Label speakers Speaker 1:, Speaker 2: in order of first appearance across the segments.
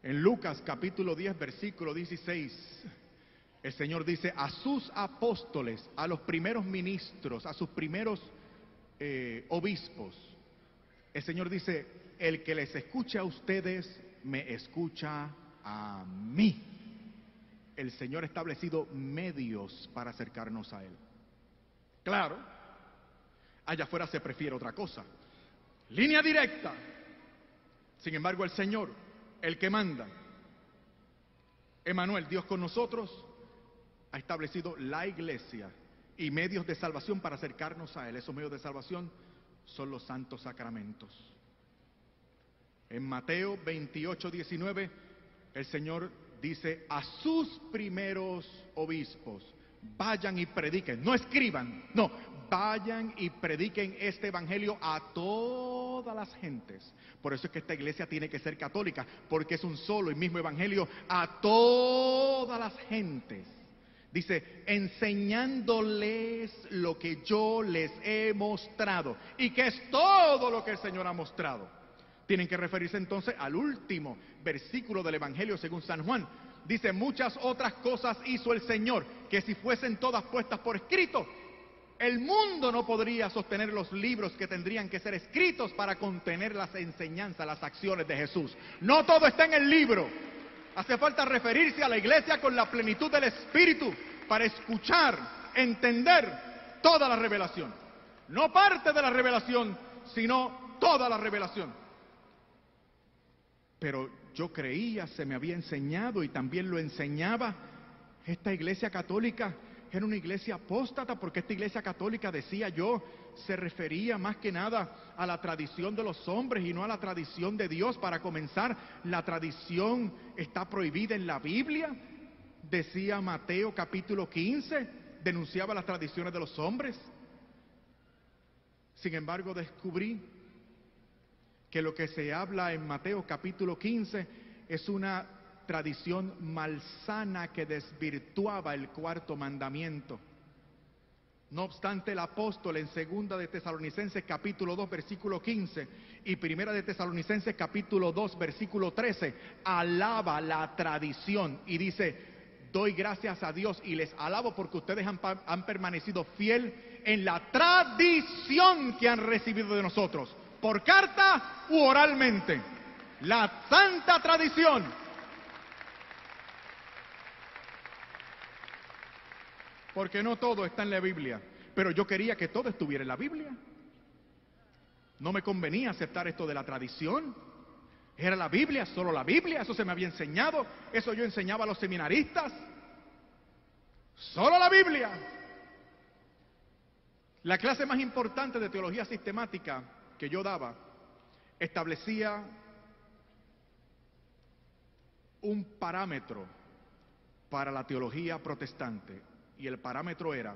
Speaker 1: En Lucas capítulo 10, versículo 16, el Señor dice a sus apóstoles, a los primeros ministros, a sus primeros obispos, el Señor dice: el que les escucha a ustedes, me escucha a mí. El Señor ha establecido medios para acercarnos a Él. Claro, allá afuera se prefiere otra cosa, línea directa. Sin embargo, el Señor, el que manda, Emmanuel, Dios con nosotros, ha establecido la iglesia y medios de salvación para acercarnos a Él. Esos medios de salvación son los santos sacramentos. En Mateo 28, 19, el Señor dice a sus primeros obispos: vayan y prediquen, no escriban, no, vayan y prediquen este evangelio a todas las gentes. Por eso es que esta iglesia tiene que ser católica, porque es un solo y mismo evangelio a todas las gentes. Dice, enseñándoles lo que yo les he mostrado. ¿Y qué es todo lo que el Señor ha mostrado? Tienen que referirse entonces al último versículo del Evangelio según San Juan. Dice, muchas otras cosas hizo el Señor, que si fuesen todas puestas por escrito, el mundo no podría sostener los libros que tendrían que ser escritos para contener las enseñanzas, las acciones de Jesús. No todo está en el libro. Hace falta referirse a la iglesia con la plenitud del Espíritu para escuchar, entender toda la revelación. No parte de la revelación, sino toda la revelación. Pero yo creía, se me había enseñado y también lo enseñaba, esta iglesia católica era una iglesia apóstata, porque esta iglesia católica, decía yo, se refería más que nada a la tradición de los hombres y no a la tradición de Dios. Para comenzar, la tradición está prohibida en la Biblia, decía Mateo capítulo 15, denunciaba las tradiciones de los hombres. Sin embargo, descubrí que lo que se habla en Mateo capítulo 15 es una tradición malsana que desvirtuaba el cuarto mandamiento. No obstante, el apóstol en segunda de Tesalonicenses capítulo 2 versículo 15 y primera de Tesalonicenses capítulo 2 versículo 13 alaba la tradición y dice: doy gracias a Dios y les alabo porque ustedes han permanecido fiel en la tradición que han recibido de nosotros, por carta u oralmente. La santa tradición. Porque no todo está en la Biblia, pero yo quería que todo estuviera en la Biblia. No me convenía aceptar esto de la tradición. Era la Biblia, solo la Biblia, eso se me había enseñado, eso yo enseñaba a los seminaristas. Solo la Biblia. La clase más importante de teología sistemática que yo daba establecía un parámetro para la teología protestante, y el parámetro era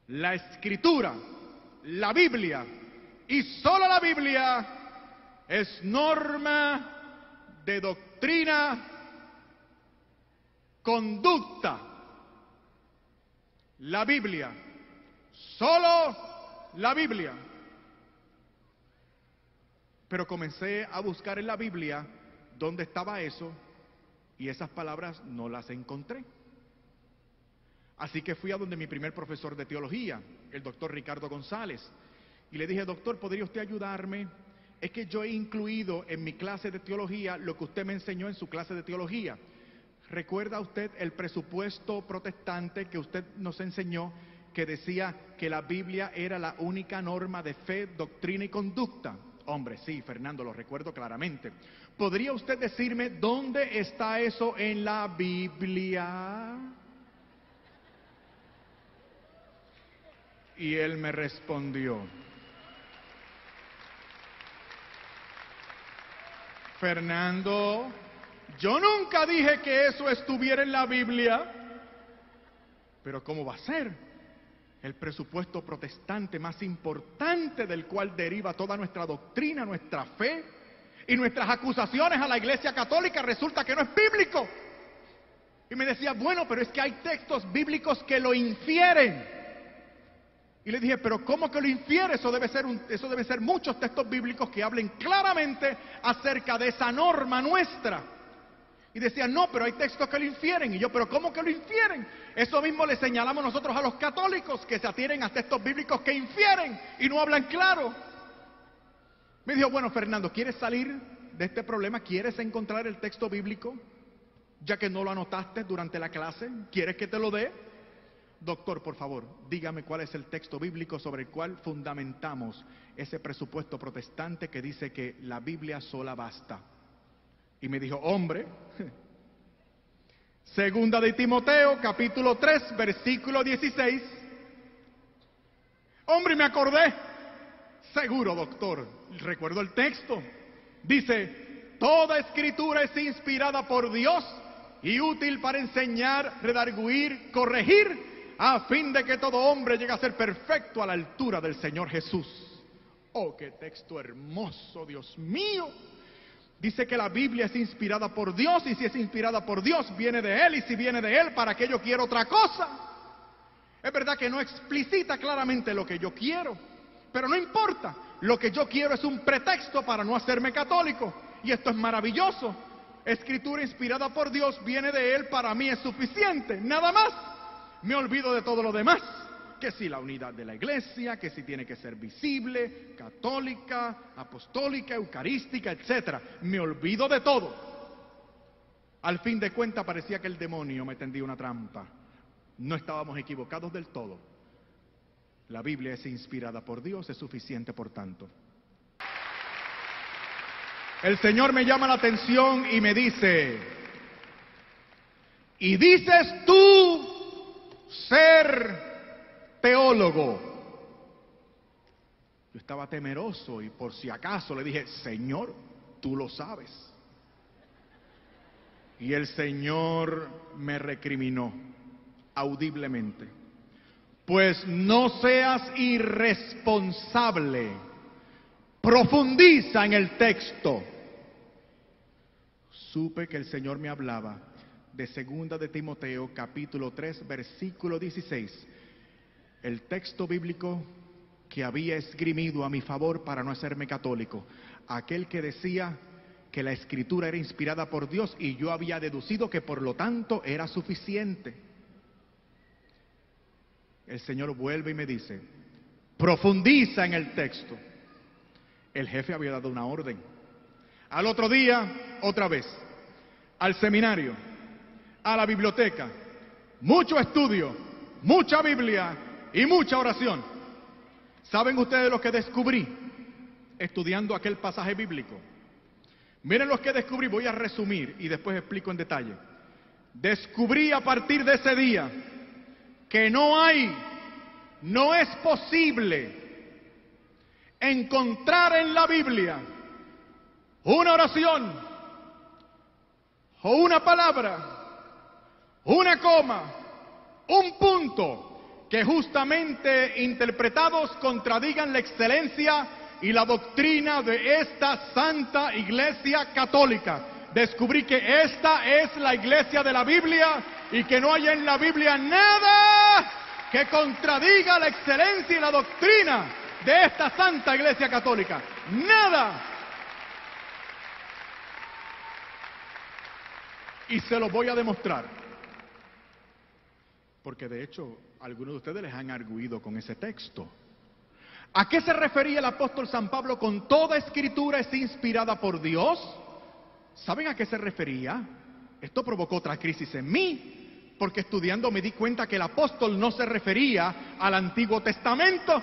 Speaker 1: la Escritura, la Biblia, y solo la Biblia es norma de doctrina, conducta. La Biblia, solo la Biblia. Pero comencé a buscar en la Biblia dónde estaba eso, y esas palabras no las encontré. Así que fui a donde mi primer profesor de teología, el doctor Ricardo González, y le dije: doctor, ¿podría usted ayudarme? Es que yo he incluido en mi clase de teología lo que usted me enseñó en su clase de teología. ¿Recuerda usted el presupuesto protestante que usted nos enseñó, que decía que la Biblia era la única norma de fe, doctrina y conducta? Hombre, sí, Fernando, lo recuerdo claramente. ¿Podría usted decirme dónde está eso en la Biblia? Y él me respondió: Fernando, yo nunca dije que eso estuviera en la Biblia. Pero ¿cómo va a ser? El presupuesto protestante más importante, del cual deriva toda nuestra doctrina, nuestra fe y nuestras acusaciones a la Iglesia Católica, resulta que no es bíblico. Y me decía: bueno, pero es que hay textos bíblicos que lo infieren. Y le dije, pero ¿cómo que lo infiere? Eso debe ser muchos textos bíblicos que hablen claramente acerca de esa norma nuestra. Y decía, no, pero hay textos que lo infieren. Y yo, pero ¿cómo que lo infieren? Eso mismo le señalamos nosotros a los católicos, que se atienen a textos bíblicos que infieren y no hablan claro. Me dijo, bueno, Fernando, ¿quieres salir de este problema? ¿Quieres encontrar el texto bíblico? Ya que no lo anotaste durante la clase, ¿quieres que te lo dé? Doctor, por favor, dígame cuál es el texto bíblico sobre el cual fundamentamos ese presupuesto protestante que dice que la Biblia sola basta. Y me dijo, hombre, segunda de Timoteo, capítulo 3, versículo 16. Hombre, me acordé. Seguro, doctor, recuerdo el texto. Dice, toda escritura es inspirada por Dios y útil para enseñar, redarguir, corregir, a fin de que todo hombre llegue a ser perfecto a la altura del Señor Jesús. Oh, qué texto hermoso, Dios mío. Dice que la Biblia es inspirada por Dios, y si es inspirada por Dios, viene de Él, y si viene de Él, ¿para qué yo quiero otra cosa? Es verdad que no explicita claramente lo que yo quiero, pero no importa. Lo que yo quiero es un pretexto para no hacerme católico, y esto es maravilloso. Escritura inspirada por Dios, viene de Él, para mí es suficiente, nada más. Me olvido de todo lo demás, que si la unidad de la iglesia, que si tiene que ser visible, católica, apostólica, eucarística, etc. Me olvido de todo. Al fin de cuentas parecía que el demonio me tendía una trampa. No estábamos equivocados del todo. La Biblia es inspirada por Dios, es suficiente por tanto. El Señor me llama la atención y me dice, ¿y dices tú ser teólogo? Yo estaba temeroso y por si acaso le dije, Señor, tú lo sabes. Y el Señor me recriminó audiblemente. Pues no seas irresponsable, profundiza en el texto. Supe que el Señor me hablaba de segunda de Timoteo, capítulo 3, versículo 16. El texto bíblico que había esgrimido a mi favor para no hacerme católico. Aquel que decía que la Escritura era inspirada por Dios y yo había deducido que por lo tanto era suficiente. El Señor vuelve y me dice, profundiza en el texto. El jefe había dado una orden. Al otro día, otra vez, al seminario, a la biblioteca, mucho estudio, mucha Biblia y mucha oración. ¿Saben ustedes lo que descubrí estudiando aquel pasaje bíblico? Miren lo que descubrí, voy a resumir y después explico en detalle. Descubrí a partir de ese día que no es posible encontrar en la Biblia una oración o una palabra, una coma, un punto que justamente interpretados contradigan la excelencia y la doctrina de esta Santa Iglesia Católica. Descubrí que esta es la iglesia de la Biblia y que no hay en la Biblia nada que contradiga la excelencia y la doctrina de esta Santa Iglesia Católica. Nada. Y se lo voy a demostrar. Porque de hecho, algunos de ustedes les han arguido con ese texto. ¿A qué se refería el apóstol San Pablo con toda escritura es inspirada por Dios? ¿Saben a qué se refería? Esto provocó otra crisis en mí, porque estudiando me di cuenta que el apóstol no se refería al Antiguo Testamento.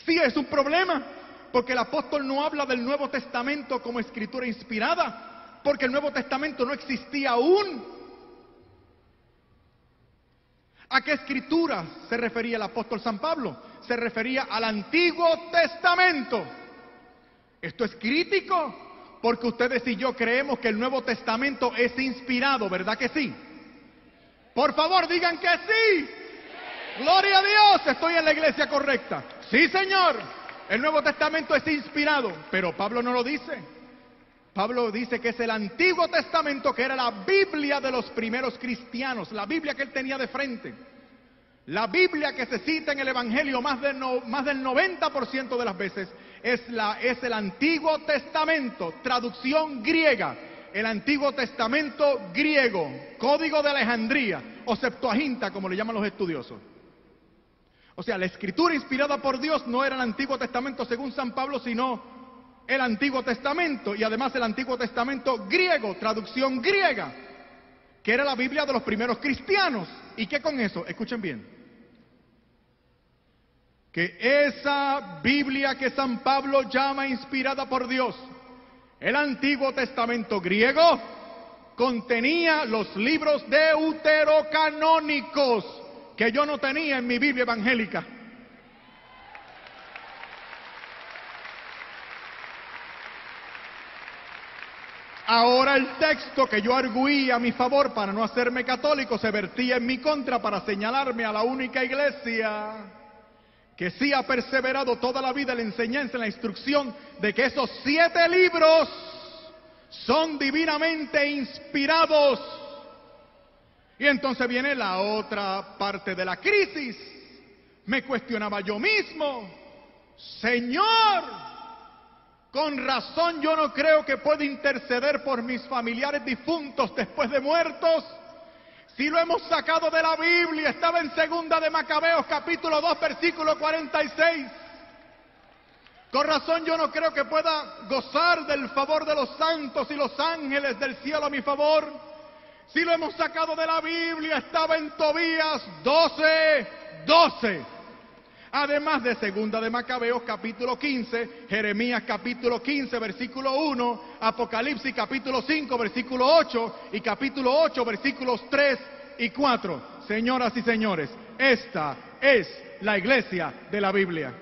Speaker 1: Sí, es un problema, porque el apóstol no habla del Nuevo Testamento como escritura inspirada, porque el Nuevo Testamento no existía aún. ¿A qué escritura se refería el apóstol San Pablo? Se refería al Antiguo Testamento. Esto es crítico, porque ustedes y yo creemos que el Nuevo Testamento es inspirado, ¿verdad que sí? Por favor, digan que sí. Gloria a Dios, estoy en la iglesia correcta. Sí, Señor, el Nuevo Testamento es inspirado, pero Pablo no lo dice. Pablo dice que es el Antiguo Testamento, que era la Biblia de los primeros cristianos, la Biblia que él tenía de frente. La Biblia que se cita en el Evangelio más del 90% de las veces es el Antiguo Testamento, traducción griega. El Antiguo Testamento griego, Código de Alejandría o Septuaginta, como le llaman los estudiosos. O sea, la escritura inspirada por Dios no era el Antiguo Testamento según San Pablo, sino el Antiguo Testamento, y además el Antiguo Testamento griego, traducción griega, que era la Biblia de los primeros cristianos. ¿Y qué con eso? Escuchen bien. Que esa Biblia que San Pablo llama inspirada por Dios, el Antiguo Testamento griego, contenía los libros deuterocanónicos que yo no tenía en mi Biblia evangélica. Ahora el texto que yo arguí a mi favor para no hacerme católico se vertía en mi contra para señalarme a la única iglesia que sí ha perseverado toda la vida en la enseñanza, en la instrucción de que esos 7 libros son divinamente inspirados. Y entonces viene la otra parte de la crisis. Me cuestionaba yo mismo, Señor, con razón yo no creo que pueda interceder por mis familiares difuntos después de muertos. Si lo hemos sacado de la Biblia, estaba en 2 de Macabeos, capítulo 2, versículo 46. Con razón yo no creo que pueda gozar del favor de los santos y los ángeles del cielo a mi favor. Si lo hemos sacado de la Biblia, estaba en Tobías 12, 12. Además de 2 de Macabeos, capítulo 15, Jeremías, capítulo 15, versículo 1, Apocalipsis, capítulo 5, versículo 8, y capítulo 8, versículos 3 y 4. Señoras y señores, esta es la iglesia de la Biblia.